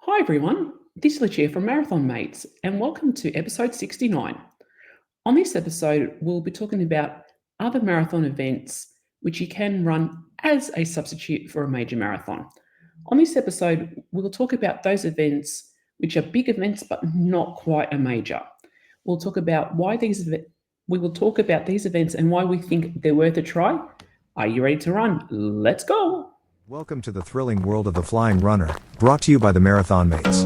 Hi everyone, this is Lucia from Marathon Mates, and welcome to episode 69. On this episode, we'll be talking about other marathon events which you can run as a substitute for a major marathon. On this episode, we'll talk about those events which are big events but not quite a major. We'll talk about we will talk about these events and why we think they're worth a try. Are you ready to run? Let's go! Welcome to the thrilling world of the Flying RuNR, brought to you by the Marathon Mates.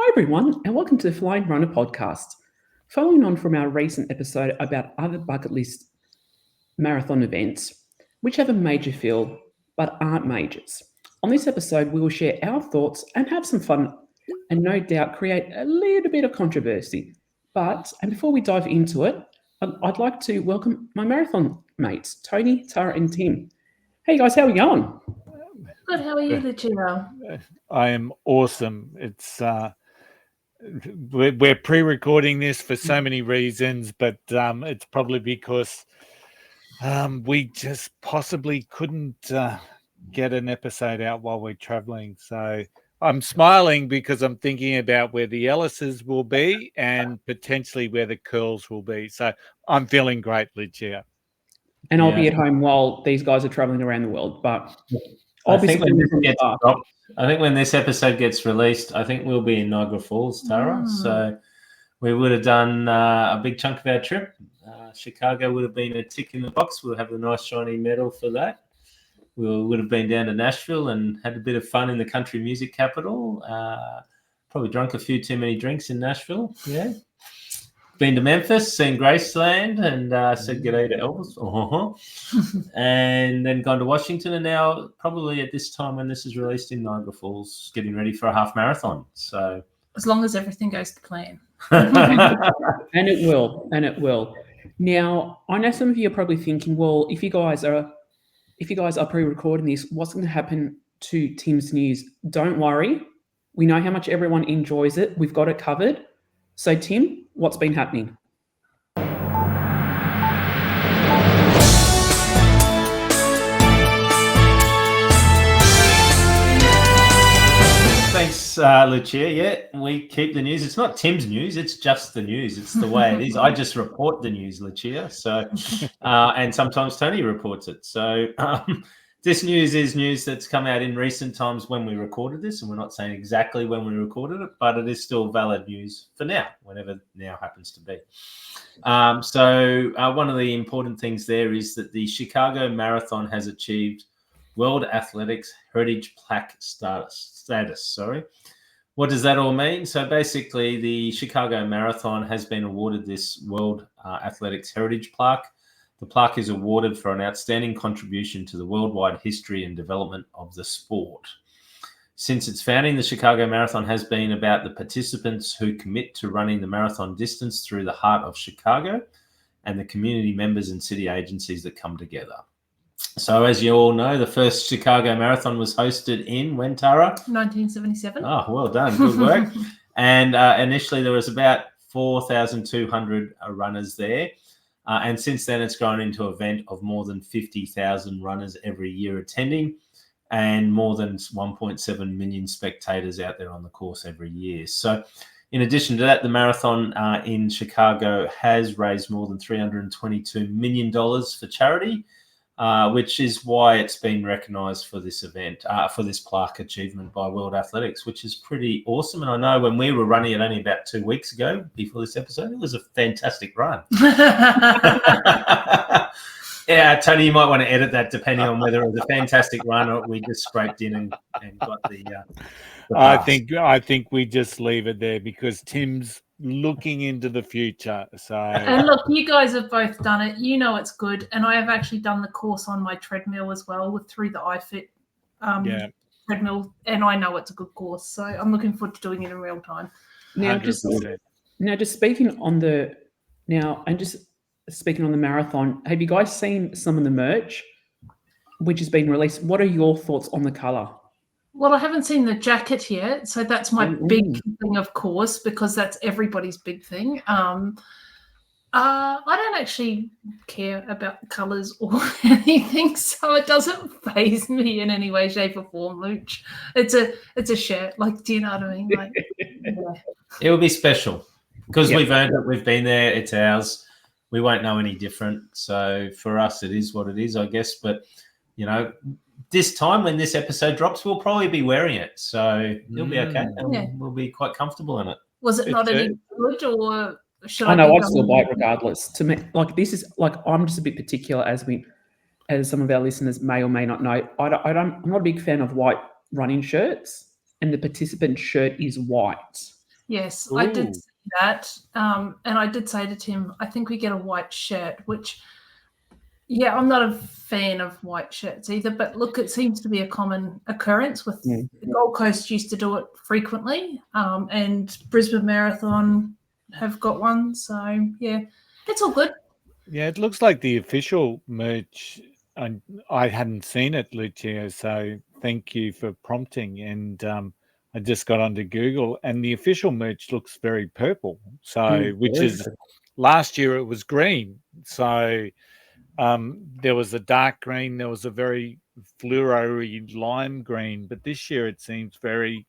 Everyone, and welcome to the Flying RuNR Podcast. Following on from our recent episode about other bucket list marathon events, which have a major feel but aren't majors. On this episode, we will share our thoughts and have some fun, and no doubt create a little bit of controversy. And before we dive into it, I'd like to welcome my marathon mates, Tony, Tara, and Tim. Hey guys, how are we going? Good, how are you, Lucia? I am awesome. We're pre-recording this for so many reasons, but it's probably because we just possibly couldn't get an episode out while we're traveling. So I'm smiling because I'm thinking about where the Ellises will be and potentially where the Curls will be. So I'm feeling great, Lucia. And I'll be at home while these guys are traveling around the world. But I think when this episode gets released, I think we'll be in Niagara Falls, Tara. So we would have done a big chunk of our trip. Chicago would have been a tick in the box. We'll have a nice shiny medal for that. We would have been down to Nashville and had a bit of fun in the country music capital. Probably drunk a few too many drinks in Nashville. Yeah. Been to Memphis, seen Graceland, and said g'day to Elvis. And then gone to Washington, and now probably at this time when this is released in Niagara Falls, getting ready for a half marathon. So as long as everything goes to plan. And it will. Now, I know some of you are probably thinking, well, if you guys are pre-recording this, what's going to happen to Tim's news? Don't worry. We know how much everyone enjoys it. We've got it covered. So, Tim, what's been happening? Thanks, Lucia. Yeah, we keep the news. It's not Tim's news. It's just the news. It's the way it is. I just report the news, Lucia. So, and sometimes Tony reports it. So this news is news that's come out in recent times when we recorded this, and we're not saying exactly when we recorded it, but it is still valid news for now, whenever now happens to be. So one of the important things there is that the Chicago Marathon has achieved World Athletics Heritage Plaque status. What does that all mean? So basically, the Chicago Marathon has been awarded this World Athletics Heritage Plaque. The plaque is awarded for an outstanding contribution to the worldwide history and development of the sport. Since its founding, the Chicago Marathon has been about the participants who commit to running the marathon distance through the heart of Chicago and the community members and city agencies that come together. So as you all know, the first Chicago Marathon was hosted in when, Tara? 1977. Oh, well done. Good work. And initially there was about 4,200 runners there. And since then, it's grown into an event of more than 50,000 runners every year attending and more than 1.7 million spectators out there on the course every year. So in addition to that, the marathon in Chicago has raised more than $322 million for charity, which is why it's been recognised for this event, for this plaque achievement by World Athletics, which is pretty awesome. And I know when we were running it only about 2 weeks ago, before this episode, it was a fantastic run. Yeah, Tony, you might want to edit that depending on whether it was a fantastic run or we just scraped in and got the I think we just leave it there because Tim's looking into the future. So And look, you guys have both done it. You know it's good. And I have actually done the course on my treadmill as well through the iFit treadmill. And I know it's a good course. So I'm looking forward to doing it in real time. Now, 100%. just speaking on the marathon, have you guys seen some of the merch which has been released? What are your thoughts on the color? Well, I haven't seen the jacket yet, so that's my big thing, of course, because that's everybody's big thing. I don't actually care about colours or anything, so it doesn't faze me in any way, shape, or form, Luch. It's a shirt, like, do you know what I mean? Like, yeah. It will be special because Yep. we've earned it. We've been there. It's ours. We won't know any different. So for us, it is what it is, I guess. But this time when this episode drops, we'll probably be wearing it, so it'll be okay, and we'll be quite comfortable in it. Was it not any good, or should I know I'd be still going- buy it regardless. To me, like, this is like, I'm just a bit particular, as some of our listeners may or may not know. I'm not a big fan of white running shirts, and the participant shirt is white. Yes, Ooh. I did see that, and I did say to Tim, I think we get a white shirt, which, yeah, I'm not a fan of white shirts either, but look, it seems to be a common occurrence with the Gold Coast used to do it frequently, and Brisbane Marathon have got one, so yeah, it's all good. Yeah, it looks like the official merch. And I hadn't seen it, Lucia, so thank you for prompting. And I just got onto Google, and the official merch looks very purple. So, which is last year it was green. So there was a dark green, there was a very fluoro-y lime green, but this year it seems very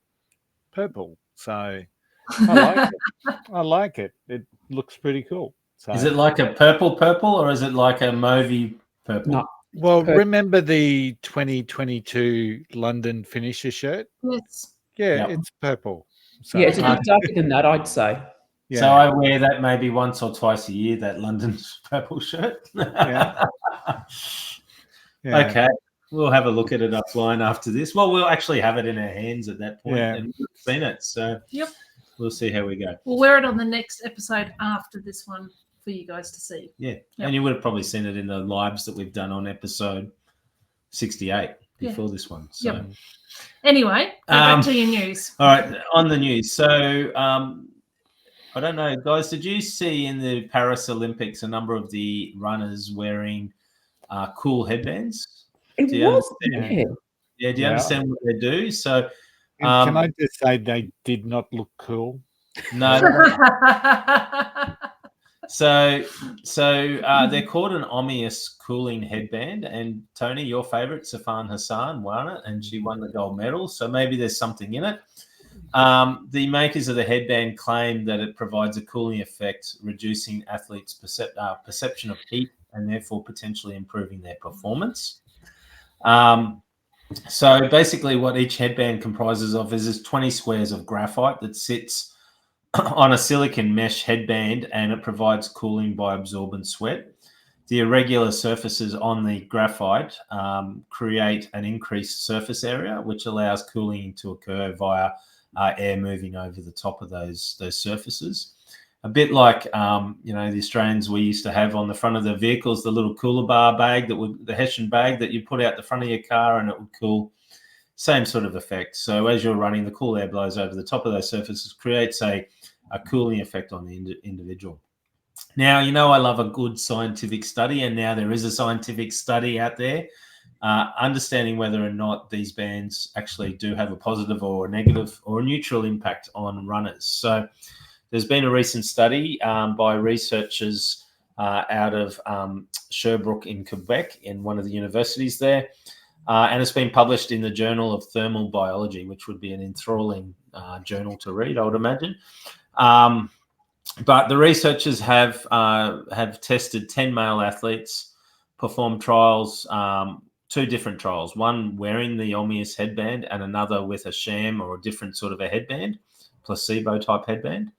purple. So I like it. I like it. It looks pretty cool. So, Is it like a purple, or is it like a mauvey purple? No. well, purple. remember the 2022 London finisher shirt? Yes. Yeah, Yep. it's purple. So, Yeah, it's a bit darker than that, I'd say. yeah. So I wear that maybe once or twice a year, that London purple shirt. Yeah. Okay. We'll have a look at it offline after this. Well, we'll actually have it in our hands at that point and we've seen it. So we'll see how we go. We'll wear it on the next episode after this one for you guys to see. Yeah. Yep. And you would have probably seen it in the lives that we've done on episode 68 before this one. So Yep. Anyway, go back to your news. All right, on the news. So I don't know, guys, did you see in the Paris Olympics a number of the runners wearing cool headbands? It Do you was, understand? yeah. Do you understand what they do? So And can I just say they did not look cool? no. So they're called an Omnius cooling headband, and Tony, your favorite, Safan Hassan, won it, and she won the gold medal. So maybe there's something in it. The makers of the headband claim that it provides a cooling effect, reducing athletes' perception of heat and therefore potentially improving their performance. So basically what each headband comprises of is 20 squares of graphite that sits on a silicon mesh headband, and it provides cooling by absorbent sweat. The irregular surfaces on the graphite create an increased surface area, which allows cooling to occur via air moving over the top of those surfaces. A bit like the Australians we used to have on the front of the vehicles, the little cooler bar bag the Hessian bag that you put out the front of your car and it would cool. Same sort of effect. So as you're running, the cool air blows over the top of those surfaces, creates a cooling effect on the individual. Now, I love a good scientific study, and now there is a scientific study out there understanding whether or not these bands actually do have a positive or a negative or a neutral impact on runners. So there's been a recent study by researchers out of Sherbrooke in Quebec in one of the universities there. And it's been published in the Journal of Thermal Biology, which would be an enthralling journal to read, I would imagine. But the researchers have tested 10 male athletes, performed trials, 2 different trials, one wearing the Omnius headband and another with a sham or a different sort of a headband, placebo type headband.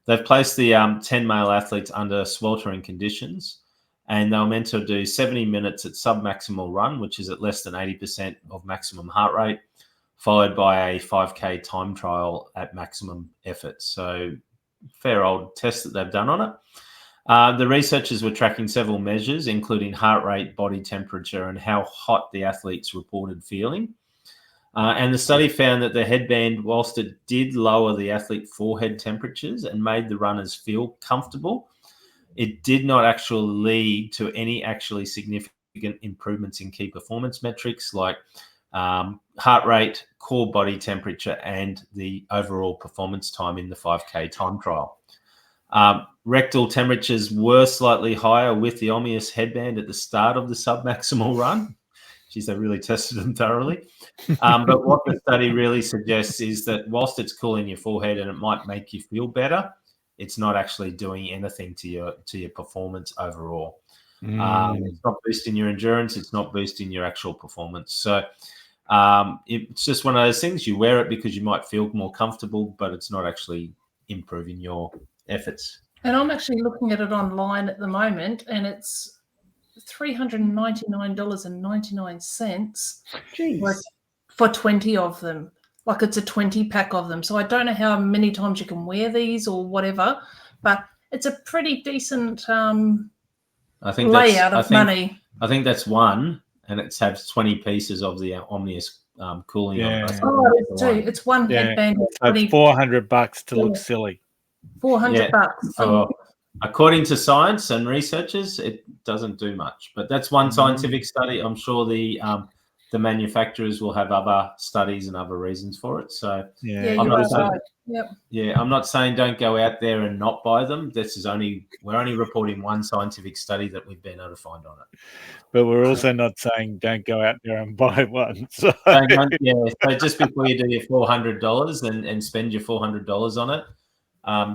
They've placed the 10 male athletes under sweltering conditions, and they were meant to do 70 minutes at sub-maximal run, which is at less than 80% of maximum heart rate, followed by a 5K time trial at maximum effort. So fair old test that they've done on it. The researchers were tracking several measures, including heart rate, body temperature, and how hot the athletes reported feeling. And the study found that the headband, whilst it did lower the athlete forehead temperatures and made the runners feel comfortable, it did not actually lead to any actually significant improvements in key performance metrics like heart rate, core body temperature, and the overall performance time in the 5K time trial. Rectal temperatures were slightly higher with the Omnius headband at the start of the submaximal run. Geez, they really tested them thoroughly. But what the study really suggests is that whilst it's cooling your forehead and it might make you feel better, it's not actually doing anything to your performance overall. It's not boosting your endurance. It's not boosting your actual performance. So it's just one of those things. You wear it because you might feel more comfortable, but it's not actually improving your efforts. And I'm actually looking at it online at the moment, and it's $399.99 for 20 of them. Like it's a 20 pack of them. So I don't know how many times you can wear these or whatever, but it's a pretty decent layout of money. I think that's one, and it has 20 pieces of the Omnius cooling. Yeah. It's two. It's one headband. So it's $400 to look silly. $400. According to science and researchers, it doesn't do much. But that's one scientific study. I'm sure the manufacturers will have other studies and other reasons for it. So I'm not saying don't go out there and not buy them. We're only reporting one scientific study that we've been able to find on it. But we're also not saying don't go out there and buy one. So, so just before you do your $400 and spend your $400 on it,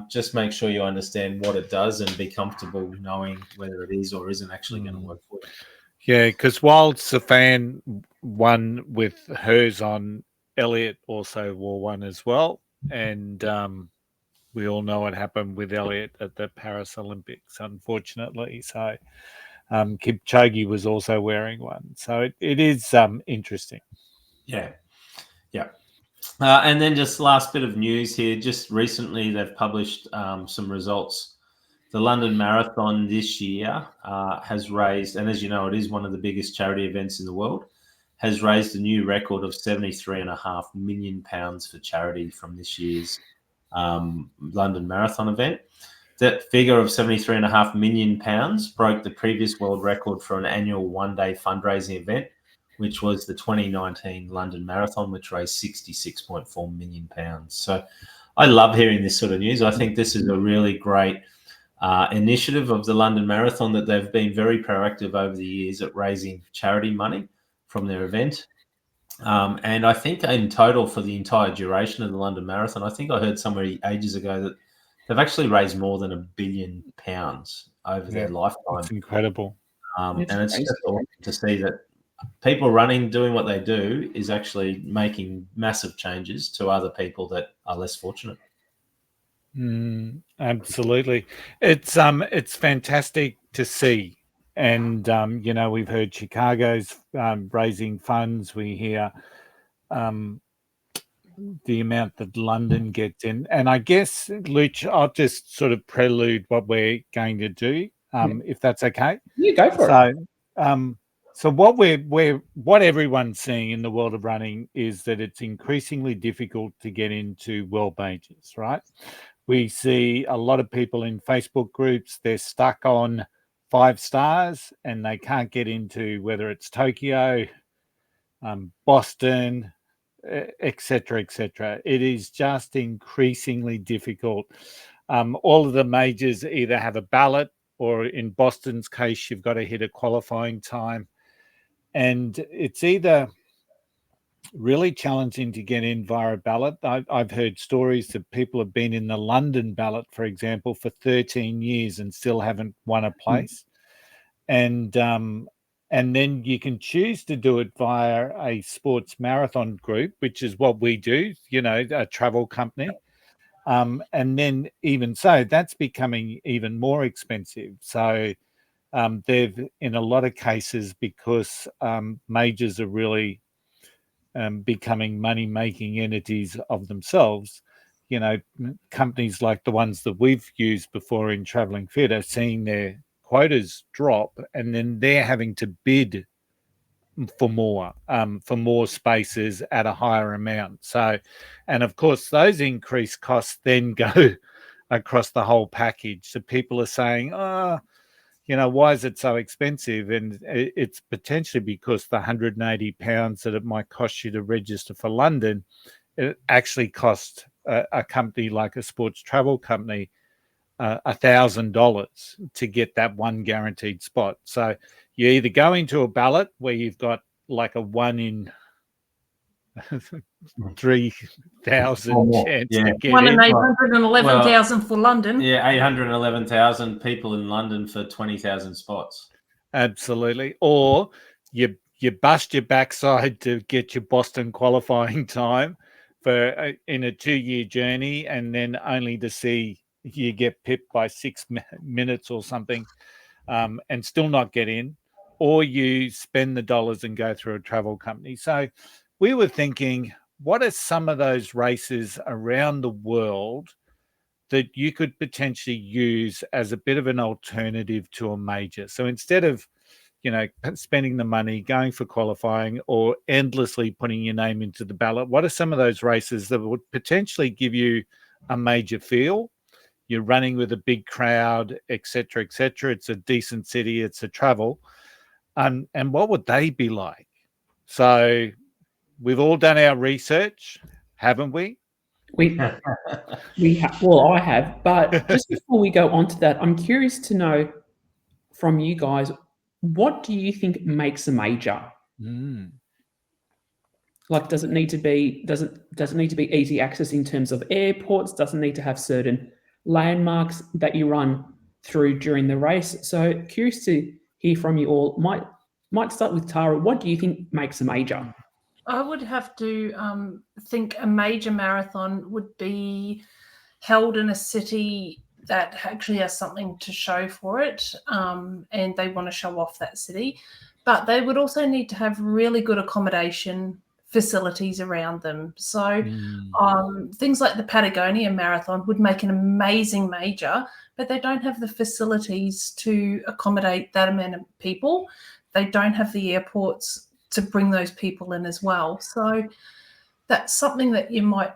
just make sure you understand what it does and be comfortable knowing whether it is or isn't actually going to work for you. Yeah, because while Safan won with hers on, Elliot also wore one as well. And we all know what happened with Elliot at the Paris Olympics, unfortunately. So Kipchoge was also wearing one. So it is interesting. Yeah. And then just last bit of news here. Just recently, they've published some results. The London Marathon this year has raised, and as you know, it is one of the biggest charity events in the world, has raised a new record of £73.5 million for charity from this year's London Marathon event. That figure of £73.5 million broke the previous world record for an annual one-day fundraising event, which was the 2019 London Marathon, which raised £66.4 million. So I love hearing this sort of news. I think this is a really great initiative of the London Marathon, that they've been very proactive over the years at raising charity money from their event. And I think in total for the entire duration of the London Marathon, I think I heard somewhere ages ago that they've actually raised more than £1 billion over their lifetime. That's incredible. And it's just awesome to see that people running, doing what they do, is actually making massive changes to other people that are less fortunate. Absolutely. It's fantastic to see. And, we've heard Chicago's raising funds. We hear the amount that London gets in. And I guess, Luch, I'll just sort of prelude what we're going to do, if that's okay. You go for it. So what everyone's seeing in the world of running is that it's increasingly difficult to get into world majors, right? We see a lot of people in Facebook groups, they're stuck on 5 stars and they can't get into whether it's Tokyo, Boston, etc., etc. It is just increasingly difficult. All of the majors either have a ballot, or in Boston's case, you've got to hit a qualifying time. And it's either really challenging to get in via a ballot. I've heard stories that people have been in the London ballot, for example, for 13 years and still haven't won a place. And then you can choose to do it via a sports marathon group, which is what we do, a travel company. And then even so, that's becoming even more expensive. So they've, in a lot of cases, because majors are really becoming money-making entities of themselves, companies like the ones that we've used before in Traveling Fit are seeing their quotas drop, and then they're having to bid for more spaces at a higher amount. So, and of course, those increased costs then go across the whole package. So people are saying, why is it so expensive? And it's potentially because the £180 that it might cost you to register for London, it actually cost a company like a sports travel company $1,000 to get that one guaranteed spot. So you either go into a ballot where you've got like a 1 in 3,000 chance to get 1 in. in 811,000 for London. Yeah, 811,000 people in London for 20,000 spots. Absolutely. Or you bust your backside to get your Boston qualifying time for in a 2-year journey, and then only to see you get pipped by 6 minutes or something, and still not get in, or you spend the dollars and go through a travel company. So we were thinking, what are some of those races around the world that you could potentially use as a bit of an alternative to a major? So instead of, spending the money, going for qualifying, or endlessly putting your name into the ballot, what are some of those races that would potentially give you a major feel? You're running with a big crowd, etc., etc. It's a decent city. It's a travel. And what would they be like? So we've all done our research, haven't we? I have. But just before we go on to that, I'm curious to know from you guys, what do you think makes a major? Like, does it need to be easy access in terms of airports? Does it need to have certain landmarks that you run through during the race? So curious to hear from you all. Might start with Tara. What do you think makes a major? I would have to think a major marathon would be held in a city that actually has something to show for it, and they want to show off that city. But they would also need to have really good accommodation facilities around them. So things like the Patagonia Marathon would make an amazing major, but they don't have the facilities to accommodate that amount of people. They don't have the airports to bring those people in as well. So that's something that you might,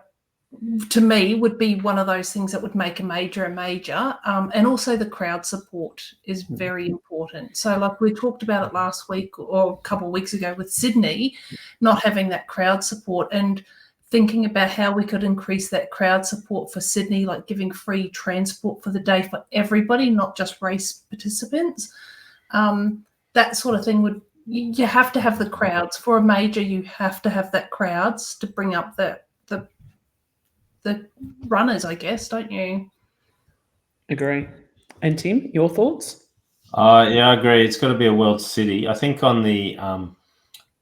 to me, would be one of those things that would make a major. And also the crowd support is very important. So like we talked about it last week or a couple of weeks ago with Sydney, not having that crowd support, and thinking about how we could increase that crowd support for Sydney, like giving free transport for the day for everybody, not just race participants. That sort of thing would, you have to have the crowds for a major. You have to have that crowds to bring up the runners, I guess, don't you? Agree. And Tim, your thoughts? Yeah, I agree. It's got to be a world city. I think on the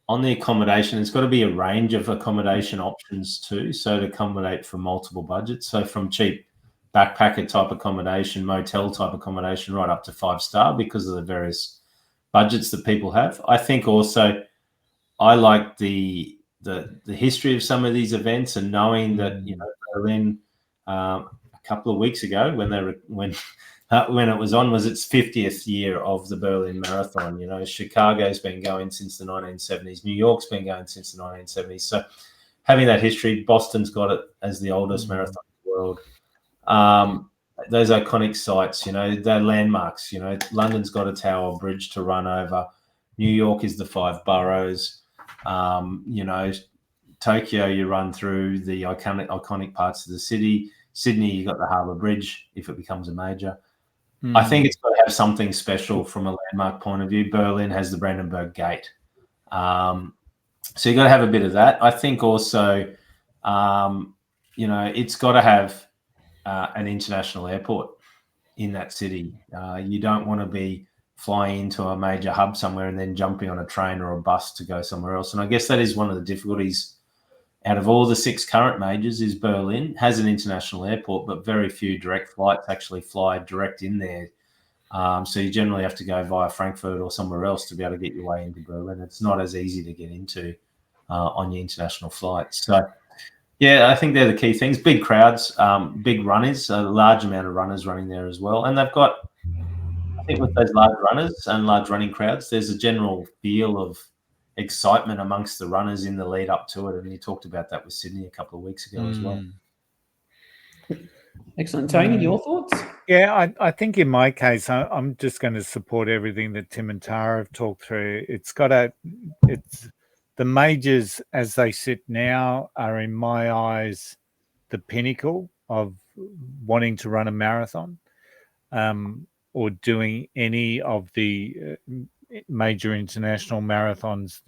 accommodation, it's got to be a range of accommodation options too, so to accommodate for multiple budgets. So from cheap backpacker type accommodation, motel type accommodation, right up to 5-star, because of the various budgets that people have. I think also I like the history of some of these events, and knowing that Berlin a couple of weeks ago when it was on was its 50th year of the Berlin Marathon. Chicago's been going since the 1970s. New York's been going since the 1970s. So having that history, Boston's got it as the oldest marathon in the world. Those iconic sites, they're landmarks. London's got a Tower Bridge to run over. New York is the 5 boroughs. Tokyo, you run through the iconic parts of the city. Sydney, you got the Harbour Bridge if it becomes a major. I think it's got to have something special from a landmark point of view. Berlin has the Brandenburg Gate. So you got to have a bit of that. I think also, it's got to have an international airport in that city. You don't want to be flying into a major hub somewhere and then jumping on a train or a bus to go somewhere else. And I guess that is one of the difficulties out of all the 6 current majors, is Berlin has an international airport, but very few direct flights actually fly direct in there. So you generally have to go via Frankfurt or somewhere else to be able to get your way into Berlin. It's not as easy to get into on your international flights. So, Yeah, I think they're the key things. Big crowds, big runners, a large amount of runners running there as well. And they've got, I think with those large runners and large running crowds, there's a general feel of excitement amongst the runners in the lead up to it. And you talked about that with Sydney a couple of weeks ago as well. Excellent. Tony, your thoughts? Yeah, I think in my case, I'm just going to support everything that Tim and Tara have talked through. It's the majors as they sit now are, in my eyes, the pinnacle of wanting to run a marathon, or doing any of the major international marathons.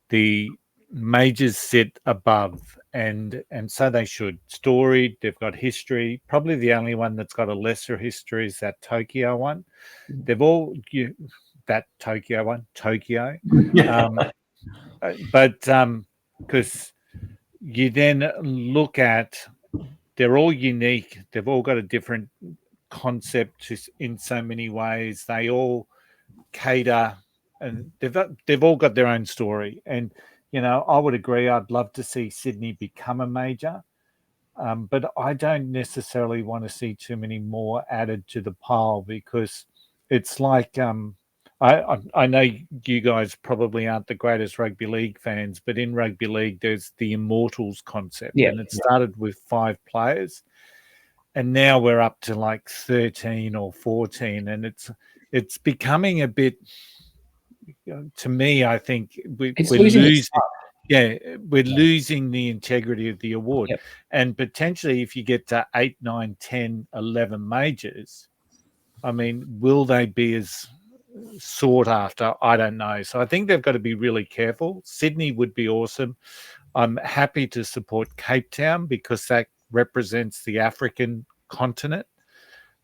The majors sit above, and so they should. Storied, they've got history. Probably the only one that's got a lesser history is that Tokyo one. They've all that Tokyo one, Tokyo. But because you then look at, they're all unique. They've all got a different concept in so many ways. They all cater, and they've all got their own story. And I would agree. I'd love to see Sydney become a major, but I don't necessarily want to see too many more added to the pile, because it's like I know you guys probably aren't the greatest rugby league fans, but in rugby league, there's the Immortals concept, and it started with 5 players, and now we're up to like 13 or 14, and it's becoming a bit. To me, I think we're losing. We're losing the integrity of the award, and potentially, if you get to 8, 9, 10, 11 majors, I mean, will they be as sought after? I don't know. So I think they've got to be really careful. Sydney would be awesome. I'm happy to support Cape Town because that represents the African continent.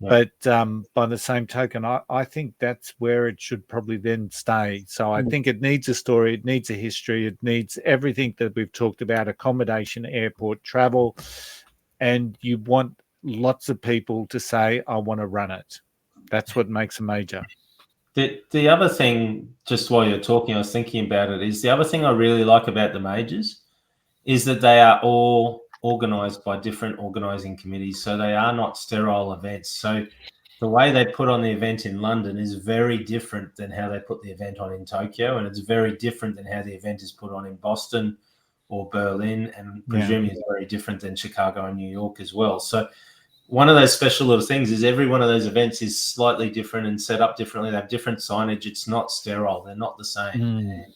But by the same token, I think that's where it should probably then stay. So I think it needs a story, it needs a history, it needs everything that we've talked about: accommodation, airport, travel, and you want lots of people to say, I want to run it. That's what makes a major. The other thing, just while you're talking, I was thinking about it, is the other thing I really like about the majors is that they are all organised by different organising committees. So they are not sterile events. So the way they put on the event in London is very different than how they put the event on in Tokyo. And it's very different than how the event is put on in Boston or Berlin. And presumably it's very different than Chicago and New York as well. So one of those special little things is every one of those events is slightly different and set up differently. They have different signage. It's not sterile. They're not the same.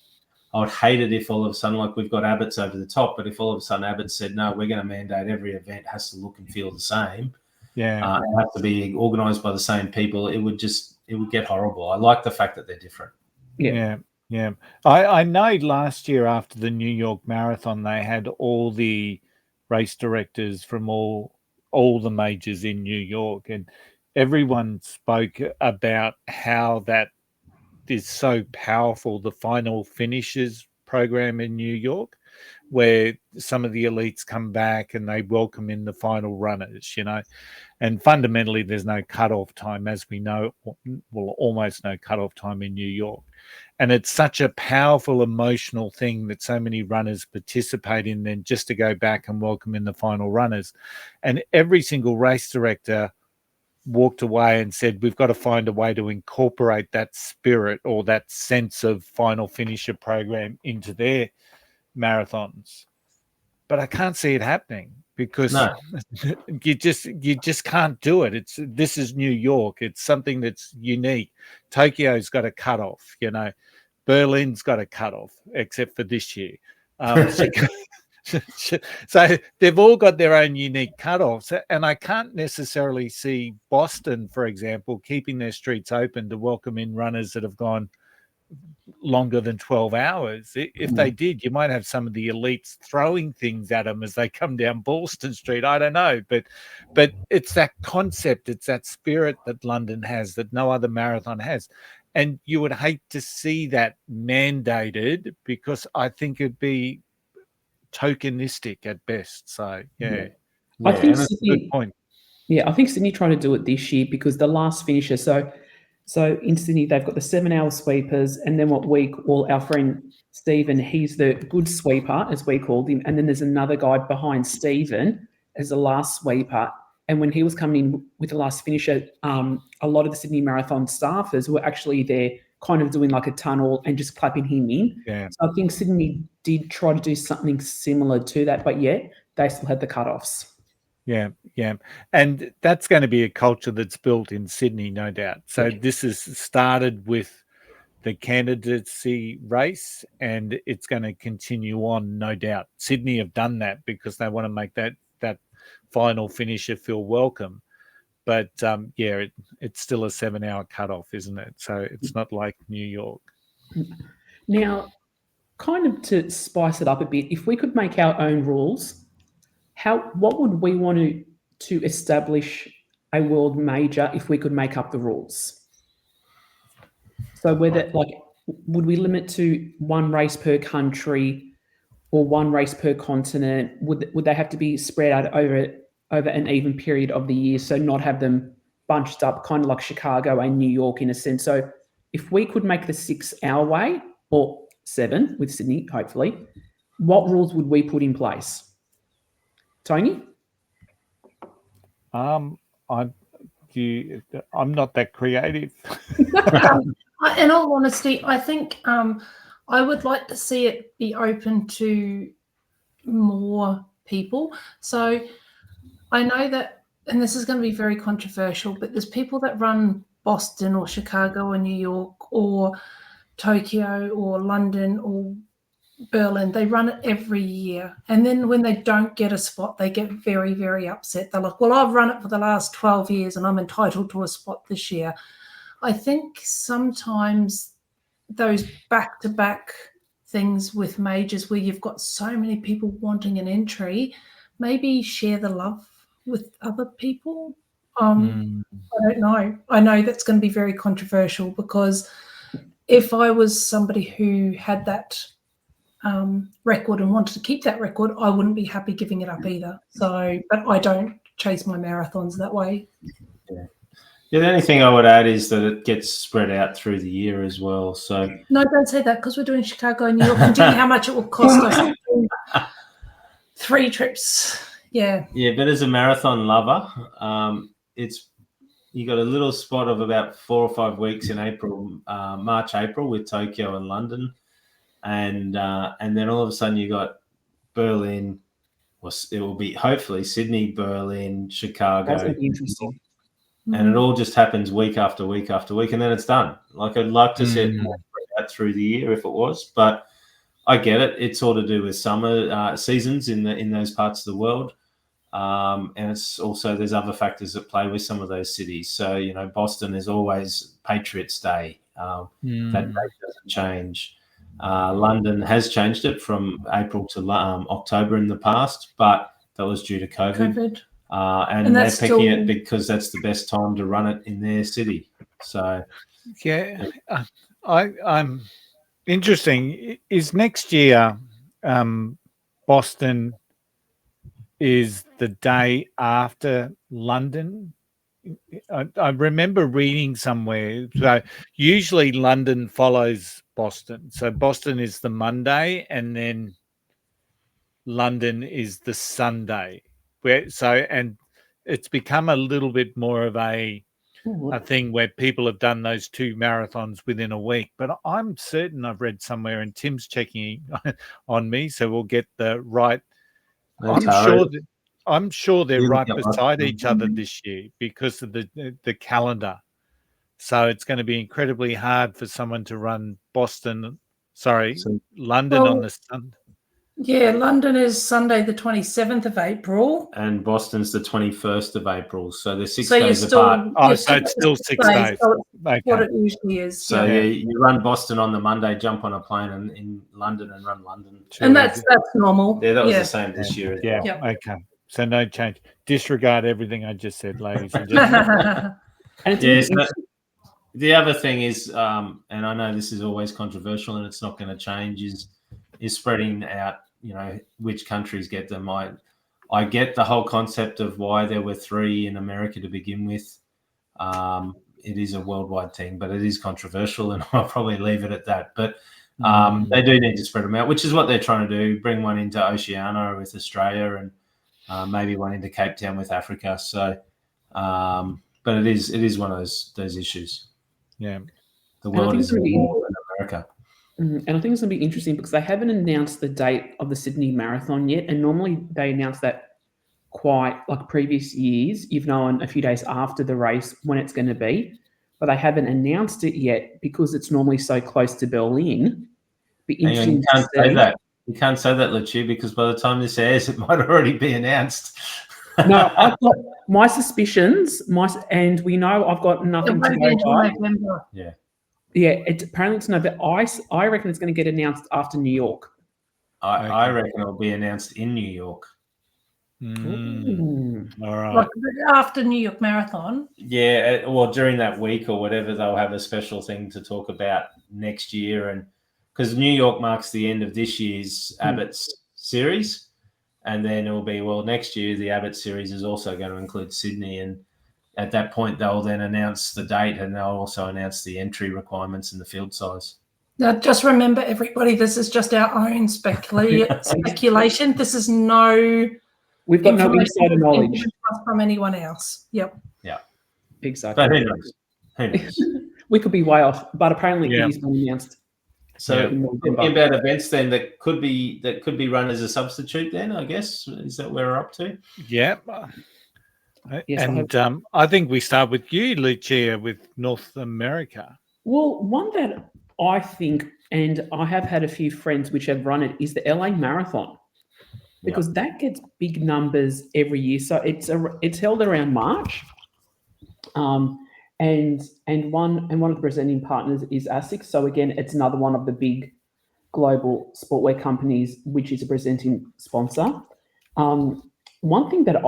I would hate it if all of a sudden, like we've got Abbott's over the top, but if all of a sudden Abbott said, no, we're going to mandate every event has to look and feel the same. It has to be organised by the same people. It would get horrible. I like the fact that they're different. Yeah. I know last year after the New York Marathon, they had all the race directors from all the majors in New York, and everyone spoke about how that is so powerful, the final finishes program in New York, where some of the elites come back and they welcome in the final runners, and fundamentally there's no cutoff time, as we know, well, almost no cutoff time in New York. And it's such a powerful emotional thing that so many runners participate in, then just to go back and welcome in the final runners. And every single race director walked away and said, we've got to find a way to incorporate that spirit or that sense of final finisher program into their marathons. But I can't see it happening because you just can't do it. This is New York. It's something that's unique. Tokyo's got a cutoff, Berlin's got a cutoff, except for this year. So they've all got their own unique cutoffs, and I can't necessarily see Boston, for example, keeping their streets open to welcome in runners that have gone longer than 12 hours. If they did, you might have some of the elites throwing things at them as they come down Ballston Street. I don't know, but it's that concept, it's that spirit that London has that no other marathon has. And you would hate to see that mandated, because I think it'd be tokenistic at best. So I think Sydney, good point. I think Sydney tried to do it this year because the last finisher. So So in Sydney, they've got the 7-hour sweepers, and then what we call our friend Stephen, he's the good sweeper, as we called him. And then there's another guy behind Stephen as the last sweeper. And when he was coming in with the last finisher, a lot of the Sydney Marathon staffers were actually there kind of doing like a tunnel and just clapping him in. Yeah. So I think Sydney did try to do something similar to that, but yet they still had the cutoffs. Yeah, yeah. And that's going to be a culture that's built in Sydney, no doubt. So this has started with the candidacy race, and it's going to continue on, no doubt. Sydney have done that because they want to make that final finisher feel welcome. But it's still a 7-hour cutoff, isn't it? So it's not like New York. Now, kind of to spice it up a bit, if we could make our own rules, what would we want to establish a world major if we could make up the rules? So whether would we limit to one race per country or one race per continent? Would they have to be spread out over an even period of the year, so not have them bunched up, kind of like Chicago and New York in a sense? So if we could make the 6-hour way, or 7 with Sydney, hopefully, what rules would we put in place? Tony? I'm not that creative. In all honesty, I think I would like to see it be open to more people. So I know that, and this is going to be very controversial, but there's people that run Boston or Chicago or New York or Tokyo or London or Berlin. They run it every year. And then when they don't get a spot, they get very, very upset. They're like, well, I've run it for the last 12 years and I'm entitled to a spot this year. I think sometimes those back-to-back things with majors where you've got so many people wanting an entry, maybe share the love with other people. I don't know. I know that's going to be very controversial, because if I was somebody who had that record and wanted to keep that record, I wouldn't be happy giving it up either. So, but I don't chase my marathons that way. Yeah, the only thing I would add is that it gets spread out through the year as well. So no, don't say that, because we're doing Chicago and New York, and do you know how much it will cost us? 3 trips. Yeah. Yeah, but as a marathon lover, you got a little spot of about 4 or 5 weeks in April, March, April, with Tokyo and London, and then all of a sudden you got Berlin. It will be hopefully Sydney, Berlin, Chicago. That's going to be interesting. And it all just happens week after week after week, and then it's done. Like, I'd like to see it more spread out through the year if it was, but I get it. It's all to do with summer seasons in those parts of the world, and it's also, there's other factors that play with some of those cities. So Boston is always Patriots Day. That date doesn't change. London has changed it from April to October in the past, but that was due to COVID. And they're picking it because that's the best time to run it in their city. So, I'm interesting. Is next year Boston is the day after London? I remember reading somewhere. So usually London follows Boston. So Boston is the Monday, and then London is the Sunday. And it's become a little bit more of a thing where people have done those 2 marathons within a week. But I'm certain I've read somewhere, and Tim's checking on me, so we'll get the right. I'm sure they're right beside each other this year because of the calendar. So it's going to be incredibly hard for someone to run London on the Sunday. Yeah, London is Sunday the 27th of April. And Boston's the 21st of April. So they're 6 days apart. Oh, so it's still 6 days. So okay. What it usually is. So you run Boston on the Monday, jump on a plane in London and run London. And that's normal. Yeah, that was the same this year. Yeah, okay. So no change. Disregard everything I just said, ladies and gentlemen. The other thing is, and I know this is always controversial and it's not going to change, is spreading out, which countries get them. I get the whole concept of why there were 3 in America to begin with. it is a worldwide thing, but it is controversial, and I'll probably leave it at that. But they do need to spread them out, which is what they're trying to do. Bring one into Oceania with Australia, and maybe one into Cape Town with Africa. So, but it is one of those issues. Yeah, the world is more than America. And I think it's going to be interesting because they haven't announced the date of the Sydney Marathon yet. And normally they announce that quite like previous years. You've known a few days after the race when it's going to be, but they haven't announced it yet because it's normally so close to Berlin. Be interesting. You can't say that. You can't say that, Lucia, because by the time this airs, it might already be announced. No, I've got my suspicions. And we know I've got nothing to go by. Yeah. Yeah, apparently it's November. I reckon it's going to get announced after New York. I reckon it'll be announced in New York. All right. Like after New York Marathon. Yeah, well, during that week or whatever, they'll have a special thing to talk about next year, and because New York marks the end of this year's Abbott's series, and then it'll be next year the Abbott series is also going to include Sydney, and at that point, they'll then announce the date, and they'll also announce the entry requirements and the field size. Now, just remember, everybody, this is just our own speculation. This is no... We've got no insider knowledge from anyone else. Yep. Yeah. Exactly. But who knows? Who knows? We could be way off, but apparently it is being announced. So talking about events then that could be run as a substitute then, I guess. Is that where we're up to? Yeah. Yes, and I think we start with you, Lucia, with North America. Well, one that I think, and I have had a few friends which have run it, is the LA Marathon, because that gets big numbers every year. So it's held around March, and one of the presenting partners is ASICS. So again, it's another one of the big global sportwear companies which is a presenting sponsor. One thing that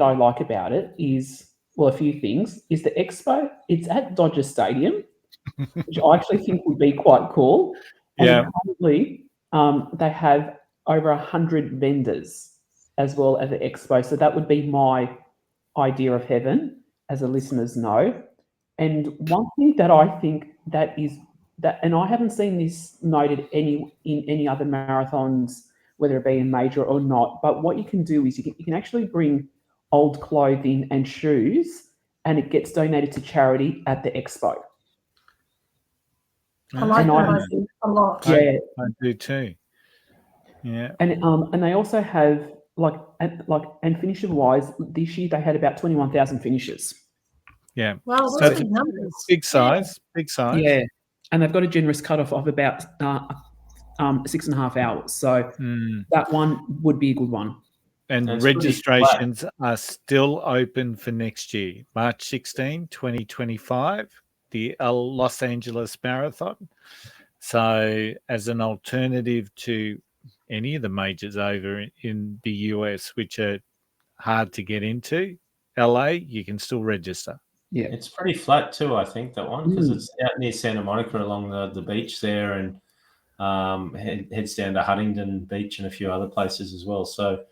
I like about it is, well, a few things, is the expo. It's at Dodger Stadium, which I actually think would be quite cool. And currently, they have over 100 vendors as well at the expo. So that would be my idea of heaven, as the listeners know. And one thing that I think that is that, and I haven't seen this noted in any other marathons, whether it be a major or not, but what you can do is you can actually bring old clothing and shoes, and it gets donated to charity at the expo. I like that a lot. Yeah, I do too. Yeah, and they also have and finisher wise, this year they had about 21,000 finishers. Yeah, wow, so that's big numbers. Big size. Yeah, and they've got a generous cutoff of about 6.5 hours. So that one would be a good one. And registrations are still open for next year, March 16, 2025, the Los Angeles Marathon. So as an alternative to any of the majors over in the US, which are hard to get into, LA, you can still register. Yeah, it's pretty flat too, I think, that one, because it's out near Santa Monica along the beach there, and heads down to Huntington Beach and a few other places as well. So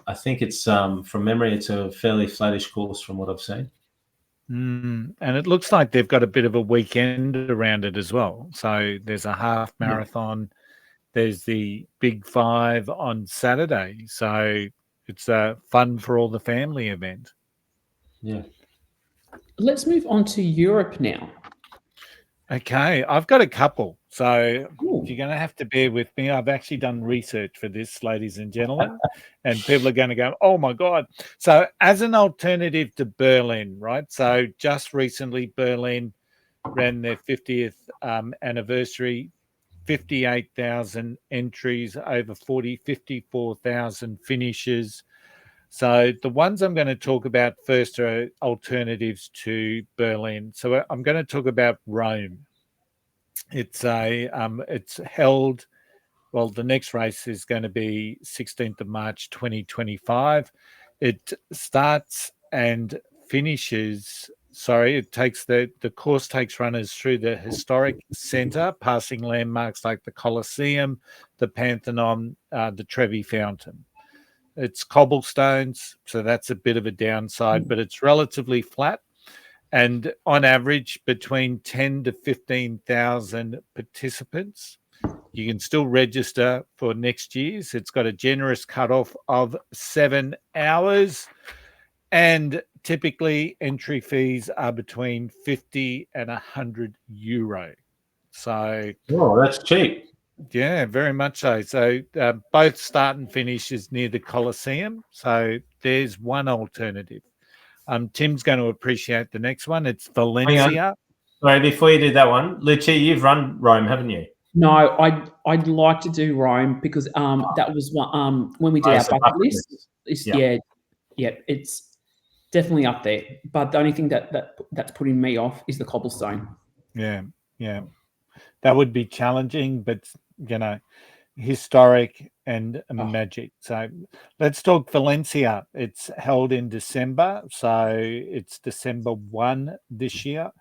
I think it's from memory, it's a fairly flattish course from what I've seen. And it looks like they've got a bit of a weekend around it as well. So there's a half marathon. There's the Big 5 on Saturday. So it's a fun for all the family event. Yeah. Let's move on to Europe now. Okay, I've got a couple. So you're going to have to bear with me. I've actually done research for this, ladies and gentlemen, and people are going to go, oh, my God. So as an alternative to Berlin, right? So just recently, Berlin ran their 50th anniversary, 58,000 entries, over 54,000 finishes. So the ones I'm going to talk about first are alternatives to Berlin. So I'm going to talk about Rome. It's held, well, the next race is going to be 16th of March 2025. It starts and finishes, the course takes runners through the historic centre, passing landmarks like the Colosseum, the Pantheon, the Trevi Fountain. It's cobblestones, so that's a bit of a downside, but it's relatively flat. and on average between 10 to 15,000 participants. You can still register for next year's. It's got a generous cutoff of 7 hours, and typically entry fees are between 50 and €100. So, that's cheap. Yeah, very much so. So both start and finish is near the Colosseum. So there's one alternative. Tim's going to appreciate the next one. It's Valencia. Sorry, before you do that one, Lucia, you've run Rome, haven't you? No, I'd like to do Rome because that was one when we did our bucket list. It's definitely up there. But the only thing that's putting me off is the cobblestone. Yeah. That would be challenging, but historic and magic. So let's talk Valencia. It's held in December, so it's December 1 this year.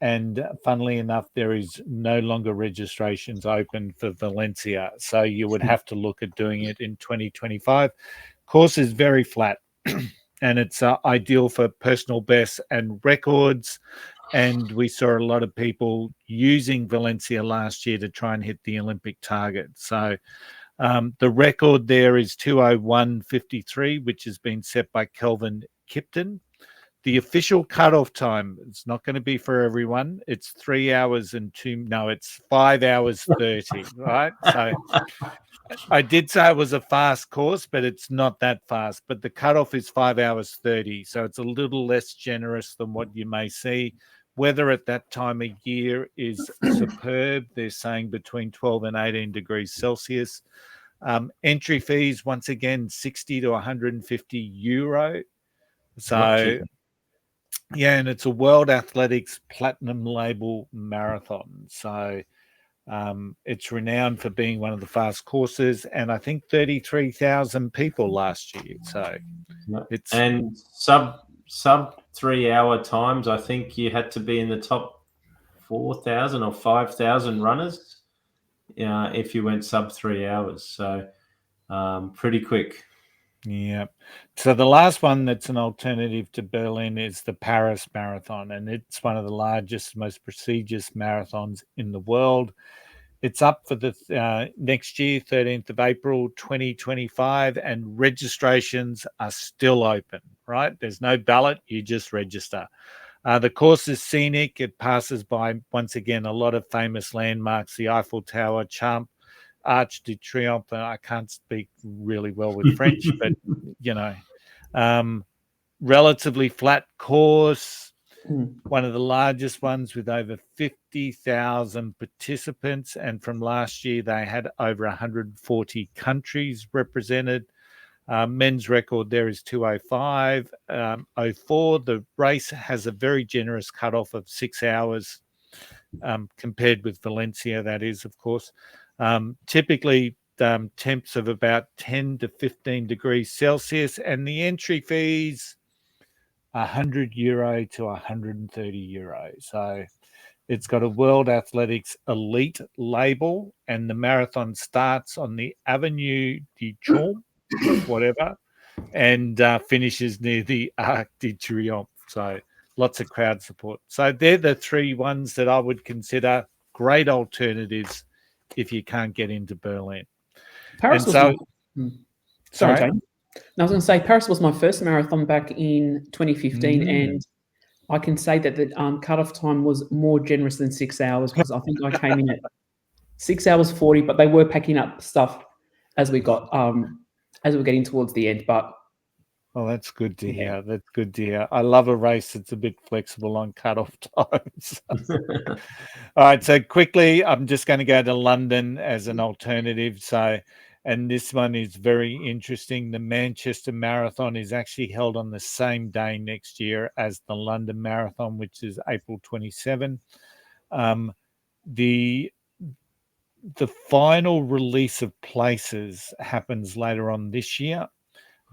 And funnily enough, there is no longer registrations open for Valencia. So you would have to look at doing it in 2025. Course is very flat and it's ideal for personal bests and records. And we saw a lot of people using Valencia last year to try and hit the Olympic target. So the record there is 2:01:53, which has been set by Kelvin Kipton. The official cutoff time, it's not going to be for everyone. It's 3 hours and it's 5 hours 30, right? So I did say it was a fast course, but it's not that fast. But the cutoff is 5 hours 30. So it's a little less generous than what you may see. Weather at that time of year is superb. They're saying between 12 and 18 degrees Celsius. Entry fees, once again, 60 to €150. So, yeah, and it's a World Athletics Platinum Label marathon. So it's renowned for being one of the fast courses, and I think 33,000 people last year. So it's sub 3 hour times. I think you had to be in the top 4,000 or 5,000 runners if you went sub 3 hours. So pretty quick. Yeah. So the last one that's an alternative to Berlin is the Paris Marathon, and it's one of the largest, most prestigious marathons in the world. It's up for the next year, 13th of April, 2025, and registrations are still open, right? There's no ballot, you just register. The course is scenic. It passes by, once again, a lot of famous landmarks, the Eiffel Tower, Arch de Triomphe. I can't speak really well with French, but, relatively flat course, one of the largest ones with over 50,000 participants. And from last year, they had over 140 countries represented. Men's record there is 2:05:04. The race has a very generous cutoff of 6 hours compared with Valencia, that is, of course. Typically, temps of about 10 to 15 degrees Celsius, and the entry fees €100 to €130. So it's got a World Athletics Elite label, and the marathon starts on the Avenue de Triomphe, whatever, and finishes near the Arc de Triomphe. So lots of crowd support. So they're the three ones that I would consider great alternatives if you can't get into Berlin. Paris Sorry, Jane. I was going to say Paris was my first marathon back in 2015, and I can say that the cutoff time was more generous than 6 hours, because I think I came in at 6 hours 40, but they were packing up stuff as we got as we were getting towards the end. But that's good to hear. That's good to hear. I love a race that's a bit flexible on cutoff times. All right, so quickly, I'm just going to go to London as an alternative. And this one is very interesting. The Manchester Marathon is actually held on the same day next year as the London Marathon, which is April 27. The final release of places happens later on this year,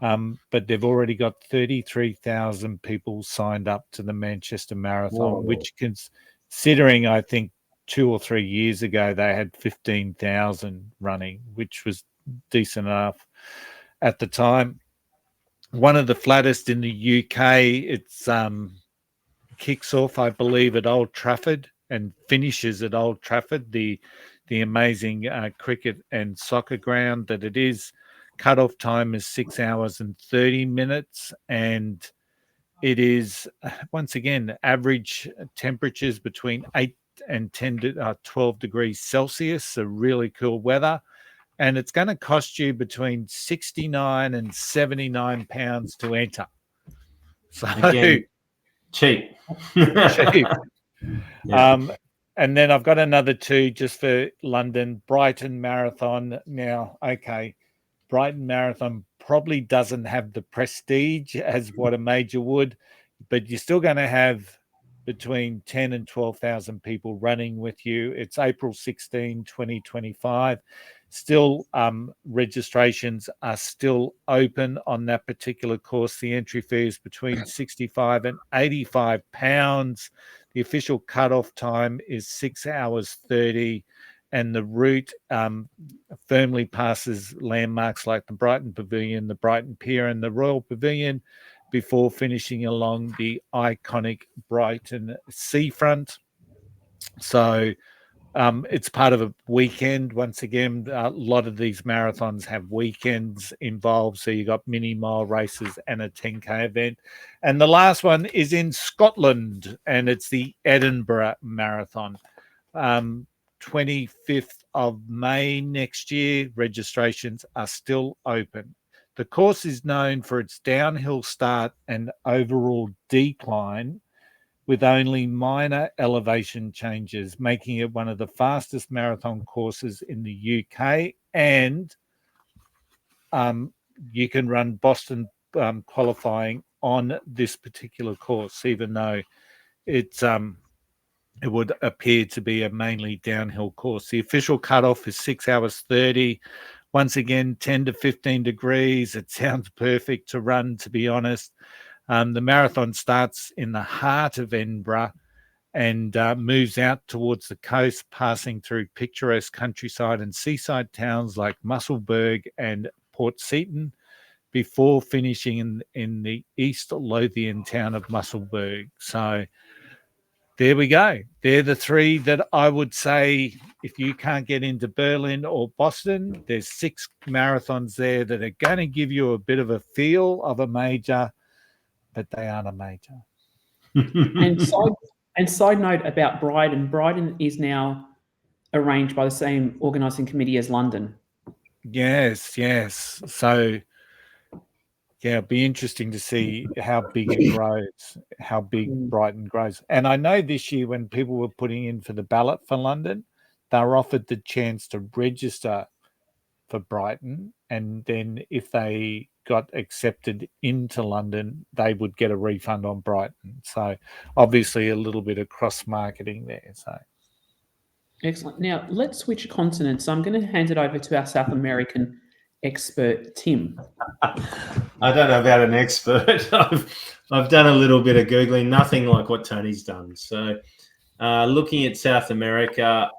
but they've already got 33,000 people signed up to the Manchester Marathon, which, considering, I think, 2 or 3 years ago, they had 15,000 running, which was decent enough at the time. One of the flattest in the UK. It's kicks off, I believe, at Old Trafford and finishes at Old Trafford, the amazing cricket and soccer ground that it is. Cut-off time is 6 hours and 30 minutes, and it is, once again, average temperatures between 8 and 10 to 12 degrees Celsius, so really cool weather. And it's going to cost you between 69 and 79 pounds to enter. So Again, cheap. cheap. Yeah. And then I've got another two just for London, Brighton Marathon. Now, okay, Brighton Marathon probably doesn't have the prestige as what a major would, but you're still going to have between 10 and 12,000 people running with you. It's April 16, 2025. Still, registrations are still open on that particular course. The entry fee is between 65 and 85 pounds. The official cutoff time is 6 hours 30, and the route firmly passes landmarks like the Brighton Pavilion, the Brighton Pier, and the Royal Pavilion before finishing along the iconic Brighton seafront. So it's part of a weekend. Once again, a lot of these marathons have weekends involved. So you got mini mile races and a 10K event. And the last one is in Scotland, and it's the Edinburgh Marathon. 25th of May next year. Registrations are still open. The course is known for its downhill start and overall decline, with only minor elevation changes, making it one of the fastest marathon courses in the UK. And you can run Boston qualifying on this particular course, even though it would appear to be a mainly downhill course. The official cutoff is 6 hours 30. Once again, 10 to 15 degrees. It sounds perfect to run, to be honest. The marathon starts in the heart of Edinburgh and moves out towards the coast, passing through picturesque countryside and seaside towns like Musselburgh and Port Seton, before finishing in the East Lothian town of Musselburgh. So there we go. They're the three that I would say, if you can't get into Berlin or Boston, there's 6 marathons there that are going to give you a bit of a feel of a major, but they aren't a major. And side note about Brighton. Brighton is now arranged by the same organising committee as London. Yes. So, yeah, it'll be interesting to see how big it grows, how big Brighton grows. And I know this year when people were putting in for the ballot for London, they were offered the chance to register for Brighton, and then if they got accepted into London, they would get a refund on Brighton. So obviously a little bit of cross-marketing there. So excellent. Now let's switch continents. So I'm going to hand it over to our South American expert, Tim. I don't know about an expert. I've done a little bit of Googling, nothing like what Tony's done. So looking at South America,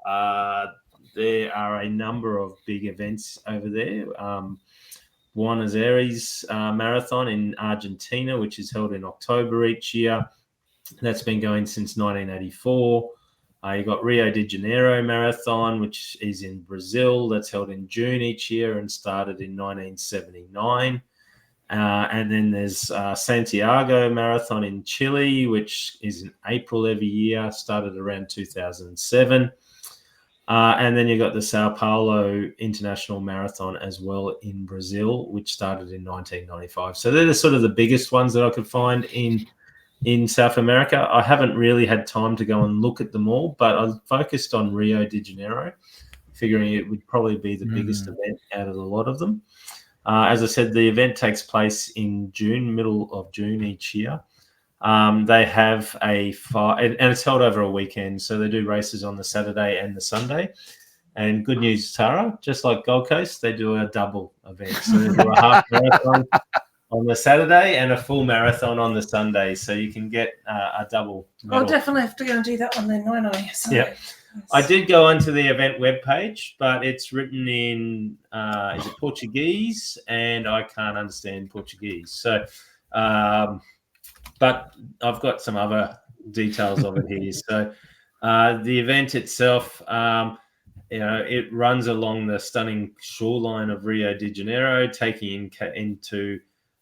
there are a number of big events over there. Buenos Aires Marathon in Argentina, which is held in October each year. That's been going since 1984. You've got Rio de Janeiro Marathon, which is in Brazil. That's held in June each year and started in 1979. And then there's Santiago Marathon in Chile, which is in April every year, started around 2007. And then you've got the Sao Paulo International Marathon as well in Brazil, which started in 1995. So they're the sort of the biggest ones that I could find in South America. I haven't really had time to go and look at them all, but I focused on Rio de Janeiro, figuring it would probably be the biggest event out of a lot of them. As I said, the event takes place in June, middle of June each year. They have and it's held over a weekend, so they do races on the Saturday and the Sunday. And good news, Tara, just like Gold Coast, they do a double event. So they do a half marathon on the Saturday and a full marathon on the Sunday, so you can get a double medal. I'll definitely have to go and do that one then, won't I? So, yeah. yes. I did go onto the event webpage, but it's written in is it Portuguese, and I can't understand Portuguese. So, but I've got some other details of it here. So the event itself, it runs along the stunning shoreline of Rio de Janeiro, taking into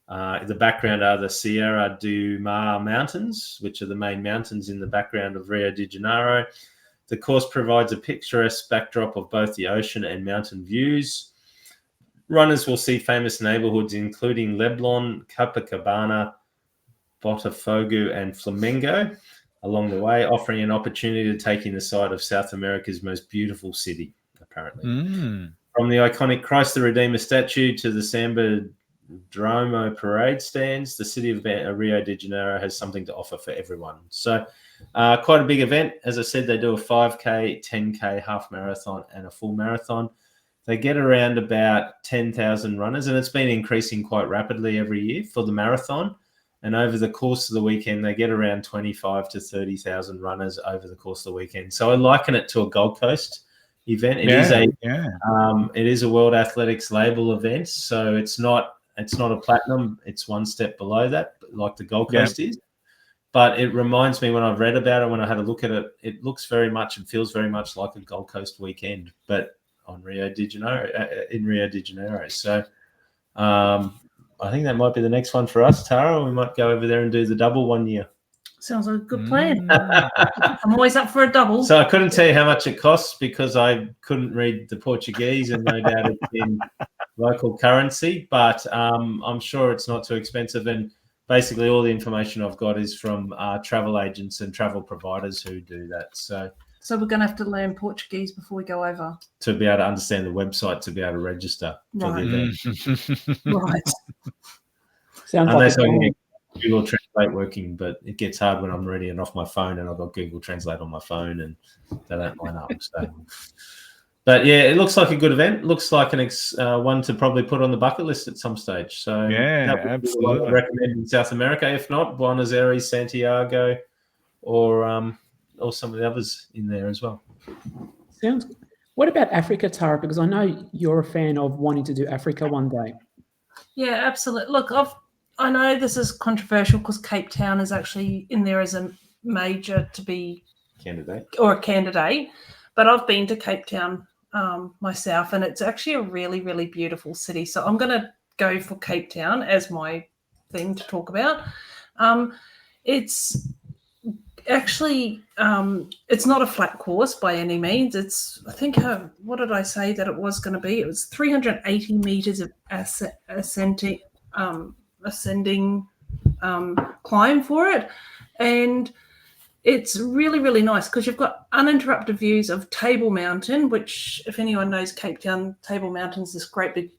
the background are the Sierra do Mar Mountains, which are the main mountains in the background of Rio de Janeiro. The course provides a picturesque backdrop of both the ocean and mountain views. Runners will see famous neighborhoods including Leblon, Copacabana, Botafogo, and Flamengo along the way, offering an opportunity to take in the sight of South America's most beautiful city, apparently. From the iconic Christ the Redeemer statue to the Samba Dromo parade stands, the city of Rio de Janeiro has something to offer for everyone. So quite a big event. As I said, they do a 5K, 10K, half marathon, and a full marathon. They get around about 10,000 runners, and it's been increasing quite rapidly every year for the marathon. And over the course of the weekend, they get around 25 to 30,000 runners over the course of the weekend. So I liken it to a Gold Coast event. It is a World Athletics label event, so it's not a platinum. It's one step below that, like the Gold Coast is. But it reminds me, when I've read about it, when I had a look at it, it looks very much and feels very much like a Gold Coast weekend, but on Rio de Janeiro, in Rio de Janeiro. So I think that might be the next one for us, Tara. We might go over there and do the double one year. Sounds like a good plan. I'm always up for a double. So I couldn't tell you how much it costs because I couldn't read the Portuguese, and no doubt it's in local currency, but I'm sure it's not too expensive. And basically all the information I've got is from travel agents and travel providers who do that. So we're going to have to learn Portuguese before we go over. To be able to understand the website, to be able to register for the event. Right. Unless I can get Google Translate working, but it gets hard when I'm reading it off my phone and I've got Google Translate on my phone and they don't line up. So. But yeah, it looks like a good event. Looks like one to probably put on the bucket list at some stage. So yeah, absolutely. I recommend in South America. If not, Buenos Aires, Santiago, or some of the others in there as well. Sounds good. What about Africa, Tara? Because I know you're a fan of wanting to do Africa one day. Yeah, absolutely. Look, I know this is controversial because Cape Town is actually in there as a major to be candidate, but I've been to Cape Town myself, and it's actually a really, really beautiful city. So I'm going to go for Cape Town as my thing to talk about. It's actually it's not a flat course by any means. It's, I think, what did I say that it was going to be? It was 380 meters of ascending climb for it, and it's really, really nice because you've got uninterrupted views of Table Mountain, which, if anyone knows Cape Town, Table Mountain's this great big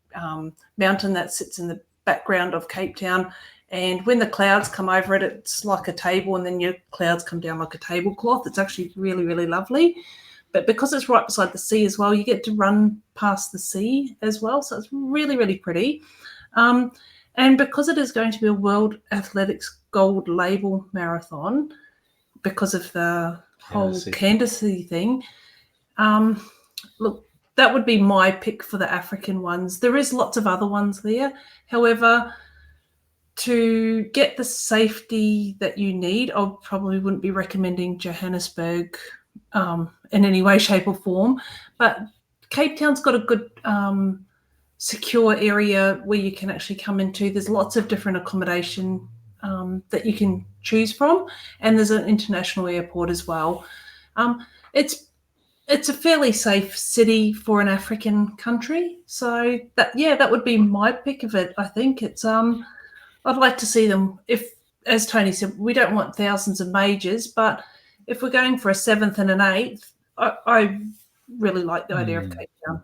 mountain that sits in the background of Cape Town. And when the clouds come over it, it's like a table, and then your clouds come down like a tablecloth. It's actually really, really lovely. But because it's right beside the sea as well, you get to run past the sea as well. So it's really, really pretty. And because it is going to be a World Athletics Gold Label Marathon, because of the whole candidacy thing, look, that would be my pick for the African ones. There is lots of other ones there. However, to get the safety that you need, I probably wouldn't be recommending Johannesburg in any way, shape or form. But Cape Town's got a good secure area where you can actually come into. There's lots of different accommodation that you can choose from, and there's an international airport as well. It's a fairly safe city for an African country. So that would be my pick of it. I think it's I'd like to see them, if, as Tony said, we don't want thousands of majors, but if we're going for a 7th and an 8th, I really like the idea of Cape Town.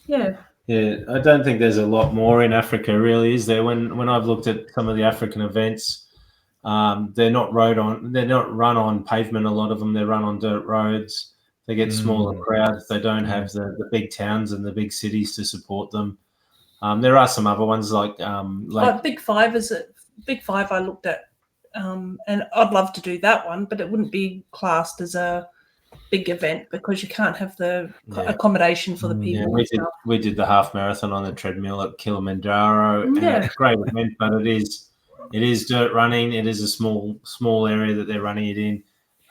Yeah. Yeah, I don't think there's a lot more in Africa, really, is there? When I've looked at some of the African events, they're not run on pavement. A lot of them, they're run on dirt roads. They get smaller crowds. They don't have the big towns and the big cities to support them. There are some other ones like Big Five is it? Big Five I looked at, and I'd love to do that one, but it wouldn't be classed as a big event because you can't have the accommodation for the people. Yeah, we did the half marathon on the treadmill at Kilimanjaro. And it's a great event, but it is dirt running. It is a small area that they're running it in.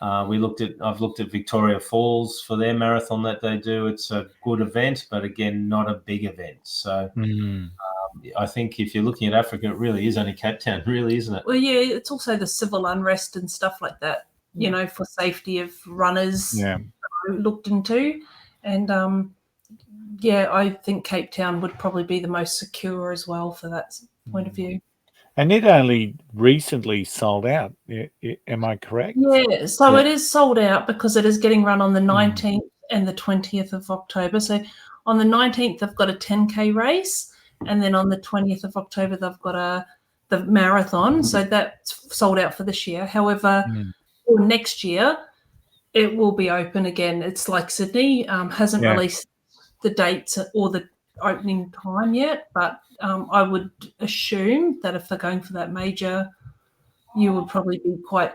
I've looked at Victoria Falls for their marathon that they do. It's a good event, but again, not a big event. So I think if you're looking at Africa, it really is only Cape Town, really, isn't it? Well, yeah, it's also the civil unrest and stuff like that, you know, for safety of runners looked into. And, I think Cape Town would probably be the most secure as well for that point of view. And it only recently sold out. Am I correct? Yeah, so it is sold out because it is getting run on the 19th and the 20th of October. So on the 19th, they've got a 10K race. And then on the 20th of October, they've got the marathon. So that's sold out for this year. However, for next year, it will be open again. It's like Sydney hasn't released the dates or the opening time yet, but I would assume that if they're going for that major, you would probably be quite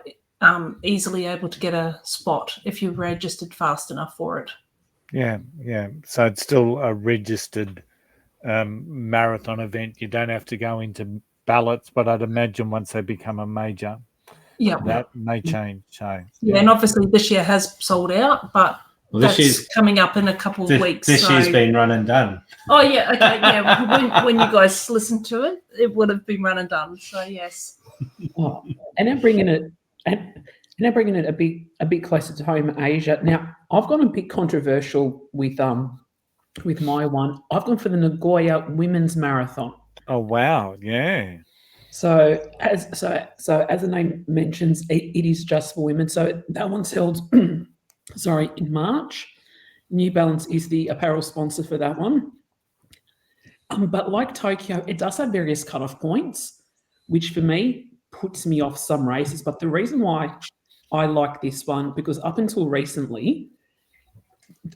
easily able to get a spot if you registered fast enough for it. Yeah. So it's still a registered marathon event. You don't have to go into ballots, but I'd imagine once they become a major, that may change. So, and obviously this year has sold out, but that's coming up in a couple of weeks. This year's been run and done. Oh, yeah, okay, yeah. When you guys listen to it, it would have been run and done. So, yes. And then bringing it a bit closer to home, Asia. Now, I've gone a bit controversial with my one. I've gone for the Nagoya Women's Marathon. Oh wow, yeah. So as the name mentions, it is just for women. So that one's held, in March. New Balance is the apparel sponsor for that one. But like Tokyo, it does have various cutoff points, which for me puts me off some races. But the reason why I like this one, because up until recently,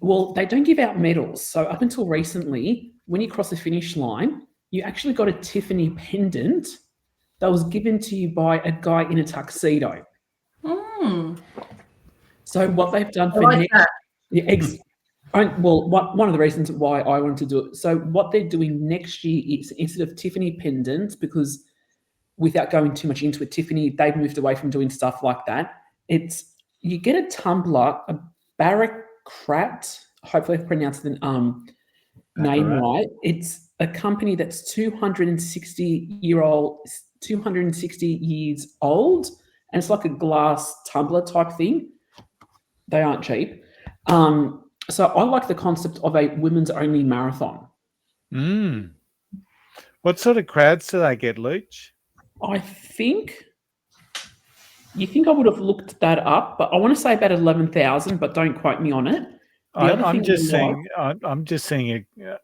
well, they don't give out medals. So up until recently, when you cross the finish line, you actually got a Tiffany pendant that was given to you by a guy in a tuxedo. So what they've done for one of the reasons why I wanted to do it. So what they're doing next year is, instead of Tiffany pendants, because without going too much into it, Tiffany, they've moved away from doing stuff like that. It's, you get a tumbler, a Barracrat, hopefully I've pronounced the name right. It's a company that's 260 years old, and it's like a glass tumbler type thing. They aren't cheap. So I like the concept of a women's only marathon. What sort of crowds do they get, Luch? You think I would have looked that up, but I want to say about 11,000, but don't quote me on it. I'm just seeing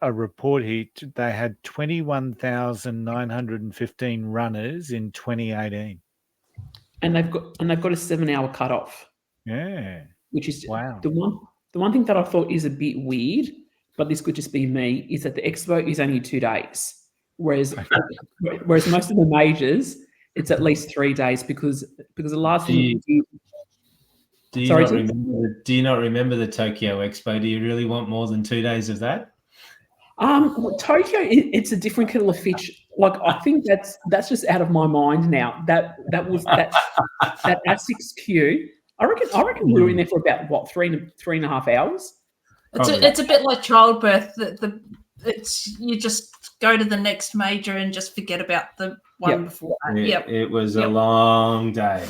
a report here. They had 21,915 runners in 2018, and they've got a 7-hour cutoff. Yeah, which is wow. The one thing that I thought is a bit weird, but this could just be me, is that the expo is only 2 days, whereas most of the majors, it's at least 3 days because the last thing. Do you not remember the Tokyo Expo? Do you really want more than 2 days of that? Tokyo, it's a different kettle of fish. Like, I think that's just out of my mind now. That ASICS queue. I reckon we were in there for about what, three and a half hours. It's a bit like childbirth. You just go to the next major and just forget about the one before that. It was a long day.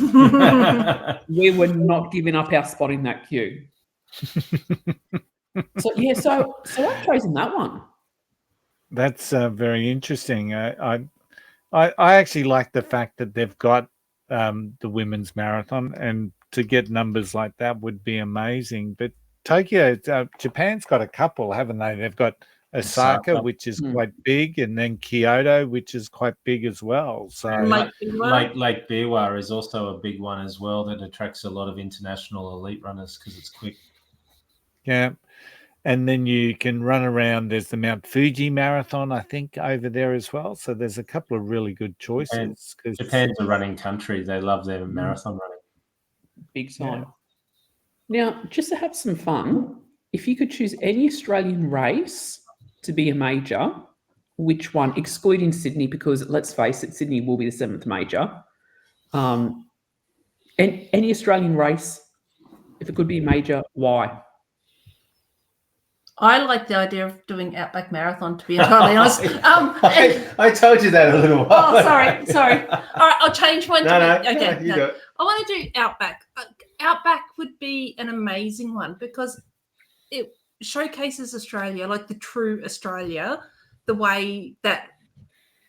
We were not giving up our spot in that queue. So I've chosen that one. That's very interesting. I actually like the fact that they've got the women's marathon, and to get numbers like that would be amazing. But Tokyo, Japan's got a couple, haven't they? They've got Osaka, which is quite big, and then Kyoto, which is quite big as well. So Lake Biwa is also a big one as well that attracts a lot of international elite runners because it's quick. Yeah. And then you can run around. There's the Mount Fuji Marathon, I think, over there as well. So there's a couple of really good choices. Japan's a running country. They love their marathon running. Big time. Yeah. Now, just to have some fun, if you could choose any Australian race to be a major, which one, excluding Sydney, because let's face it, Sydney will be the 7th major. And any Australian race If it could be major, why? I like the idea of doing Outback Marathon, to be entirely honest. I told you that a little while. Oh, sorry. All right, I'll change one. No, Okay, you do it. I want to do Outback. Outback would be an amazing one because it showcases Australia, like the true Australia, the way that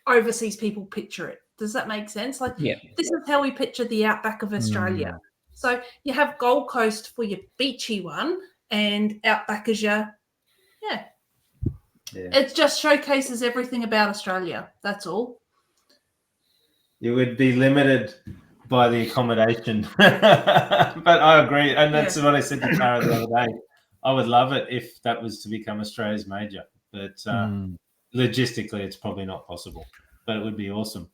overseas people picture it. Does that make sense? Like, Yeah. this is how we picture the Outback of Australia. So you have Gold Coast for your beachy one, and Outback is your It just showcases everything about Australia. That's all. You would be limited by the accommodation. But I agree. And that's what I said to Tara the other day. I would love it if that was to become Australia's major. But logistically, it's probably not possible. But it would be awesome.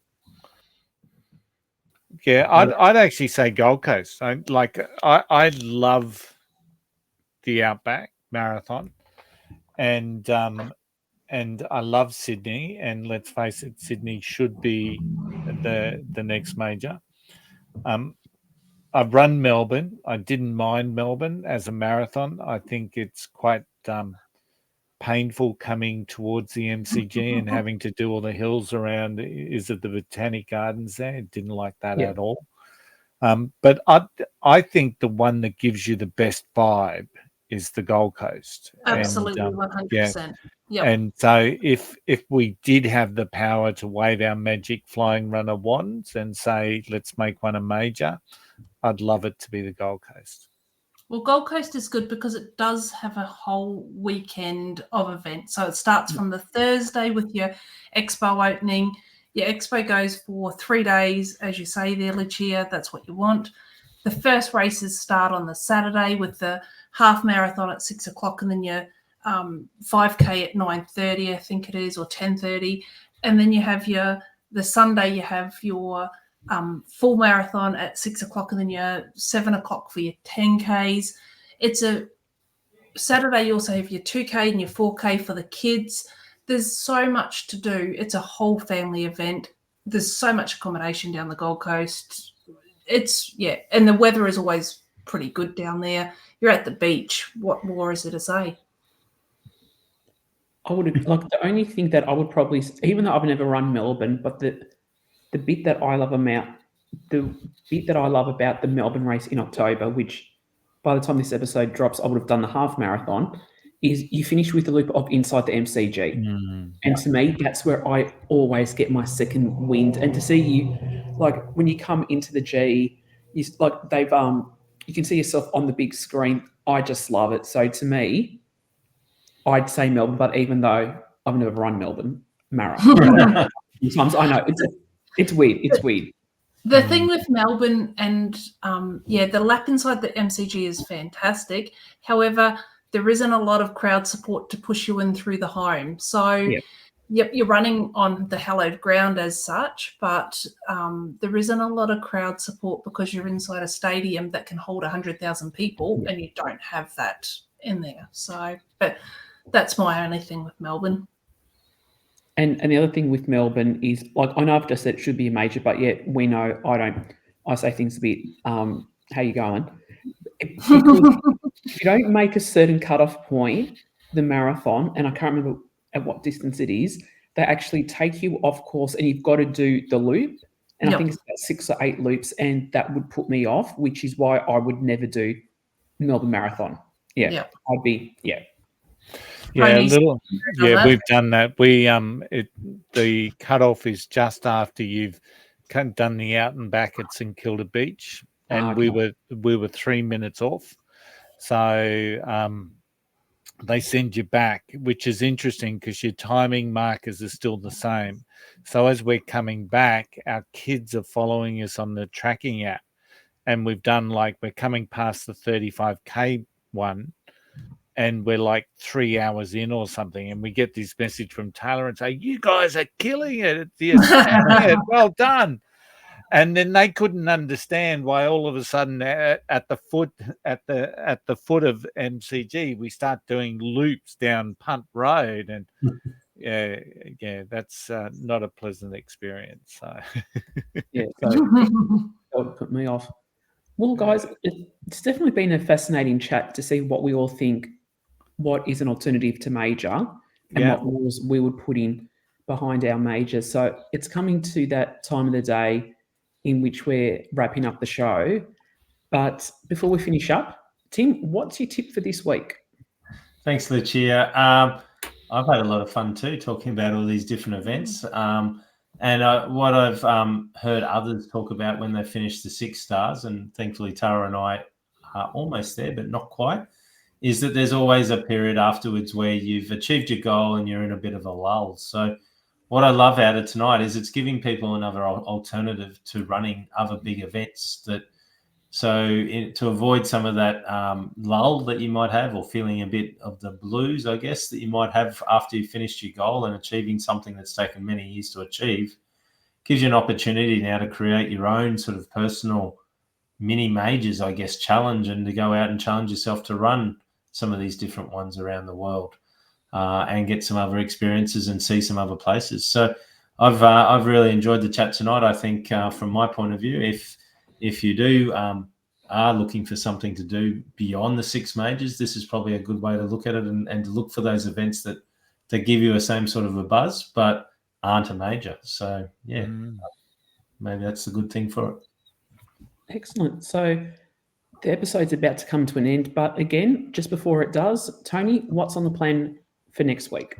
Yeah, I'd actually say Gold Coast. I love the Outback Marathon. And I love Sydney, and let's face it, Sydney should be the next major. I've run Melbourne. I didn't mind Melbourne as a marathon. I think it's quite painful coming towards the MCG and having to do all the hills around. Is it the Botanic Gardens there? Didn't like that at all. But I think the one that gives you the best vibe is the Gold Coast. Absolutely, 100%. Yep. And so if we did have the power to wave our magic Flying RuNR wands and say, let's make one a major, I'd love it to be the Gold Coast. Well, Gold Coast is good because it does have a whole weekend of events. So it starts from the Thursday with your expo opening. Your expo goes for 3 days, as you say there, Lucia. That's what you want. The first races start on the Saturday with the half marathon at 6 o'clock, and then your 5K at 9:30, I think it is, or 10:30. And then you have the Sunday, you have your full marathon at 6 o'clock, and then your 7 o'clock for your 10Ks. It's a Saturday, you also have your 2K and your 4K for the kids. There's so much to do. It's a whole family event. There's so much accommodation down the Gold Coast. And the weather is always pretty good down there. You're at the beach. What more is there to say? I would the only thing that I would probably, even though I've never run Melbourne, but the bit that I love about the Melbourne race in October, which by the time this episode drops, I would have done the half marathon, is you finish with the loop of inside the MCG. And to me, that's where I always get my second wind. And to see you, like when you come into the G, you can see yourself on the big screen. I just love it. So to me, I'd say Melbourne, but even though I've never run Melbourne Marathon, sometimes I know it's weird. It's weird. The thing with Melbourne and the lap inside the MCG is fantastic. However, there isn't a lot of crowd support to push you in through the home. So, you're running on the hallowed ground as such, but there isn't a lot of crowd support because you're inside a stadium that can hold 100,000 people, and you don't have that in there. So, but that's my only thing with Melbourne. And the other thing with Melbourne is, like, I know I've just said it should be a major, but yet we know I say things a bit, how you going? If you don't make a certain cutoff point, the marathon, and I can't remember at what distance it is, they actually take you off course and you've got to do the loop. And I think it's about 6 or 8 loops, and that would put me off, which is why I would never do Melbourne Marathon. I'd be, we've done that. We the cutoff is just after you've done the out and back at St Kilda Beach, and we were 3 minutes off. So they send you back, which is interesting because your timing markers are still the same. So as we're coming back, our kids are following us on the tracking app, and we're coming past the 35K one, and we're like 3 hours in or something, and we get this message from Taylor and say, "You guys are killing it! Well done!" And then they couldn't understand why all of a sudden at the foot of MCG we start doing loops down Punt Road, and that's not a pleasant experience. So that would put me off. Well, guys, it's definitely been a fascinating chat to see what we all think, what is an alternative to major, and what rules we would put in behind our major. So it's coming to that time of the day in which we're wrapping up the show. But before we finish up, Tim, what's your tip for this week? Thanks, Lucia. I've had a lot of fun too, talking about all these different events. And what I've heard others talk about when they finish the 6 stars, and thankfully Tara and I are almost there, but not quite, is that there's always a period afterwards where you've achieved your goal and you're in a bit of a lull. So what I love out of tonight is it's giving people another alternative to running other big events. To avoid some of that lull that you might have, or feeling a bit of the blues, I guess, that you might have after you finished your goal and achieving something that's taken many years to achieve, gives you an opportunity now to create your own sort of personal mini majors, I guess, challenge, and to go out and challenge yourself to run some of these different ones around the world and get some other experiences and see some other places. So I've really enjoyed the chat tonight. I think from my point of view, if you do are looking for something to do beyond the 6 majors, this is probably a good way to look at it and to look for those events that give you the same sort of a buzz but aren't a major. So yeah, maybe that's the good thing for it. Excellent. So the episode's about to come to an end, but again, just before it does, Tony, what's on the plan for next week?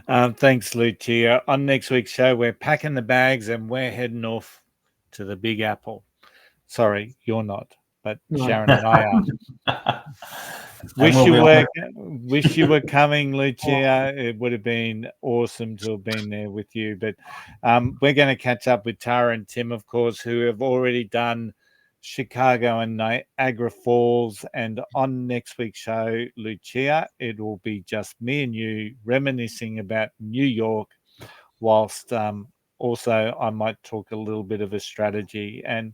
Thanks, Lucia. On next week's show, we're packing the bags and we're heading off to the Big Apple. Sorry, you're not, but no. Sharon and I are. Wish you were coming, Lucia. It would have been awesome to have been there with you. But we're going to catch up with Tara and Tim, of course, who have already done Chicago and Niagara Falls. And on next week's show, Lucia, it will be just me and you reminiscing about New York, whilst also I might talk a little bit of a strategy. And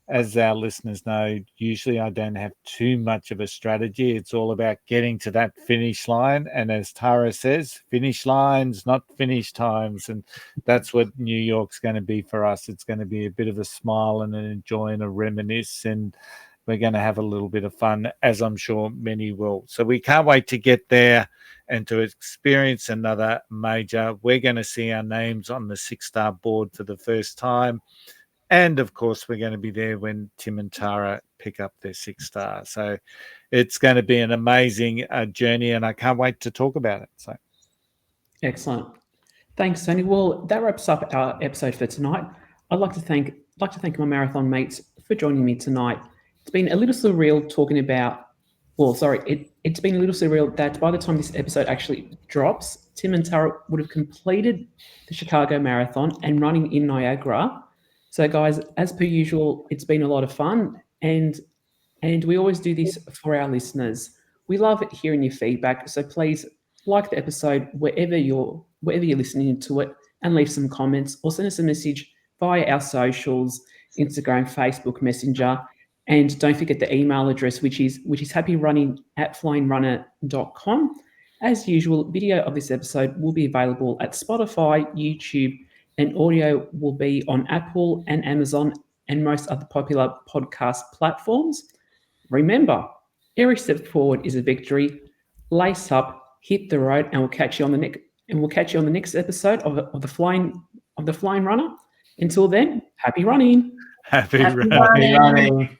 as our listeners know, usually I don't have too much of a strategy. It's all about getting to that finish line. And as Tara says, finish lines, not finish times. And that's what New York's going to be for us. It's going to be a bit of a smile and an enjoy and a reminisce. And we're going to have a little bit of fun, as I'm sure many will. So we can't wait to get there and to experience another major. We're going to see our names on the 6-star board for the first time. And, of course, we're going to be there when Tim and Tara pick up their 6-star. So it's going to be an amazing journey, and I can't wait to talk about it. So, excellent. Thanks, Tony. Well, that wraps up our episode for tonight. I'd like to thank my marathon mates for joining me tonight. It's been a little surreal talking about, it's been a little surreal that by the time this episode actually drops, Tim and Tara would have completed the Chicago Marathon and running in Niagara. So, guys, as per usual, it's been a lot of fun, and we always do this for our listeners. We love hearing your feedback, so please like the episode wherever you're listening to it, and leave some comments or send us a message via our socials, Instagram, Facebook, Messenger, and don't forget the email address, which is happyrunning@flyingrunner.com. As usual, video of this episode will be available at Spotify, YouTube, and audio will be on Apple and Amazon and most other popular podcast platforms. Remember, every step forward is a victory. Lace up, hit the road, and we'll catch you on the next episode of the Flying RuNR. Until then, happy running. Happy running.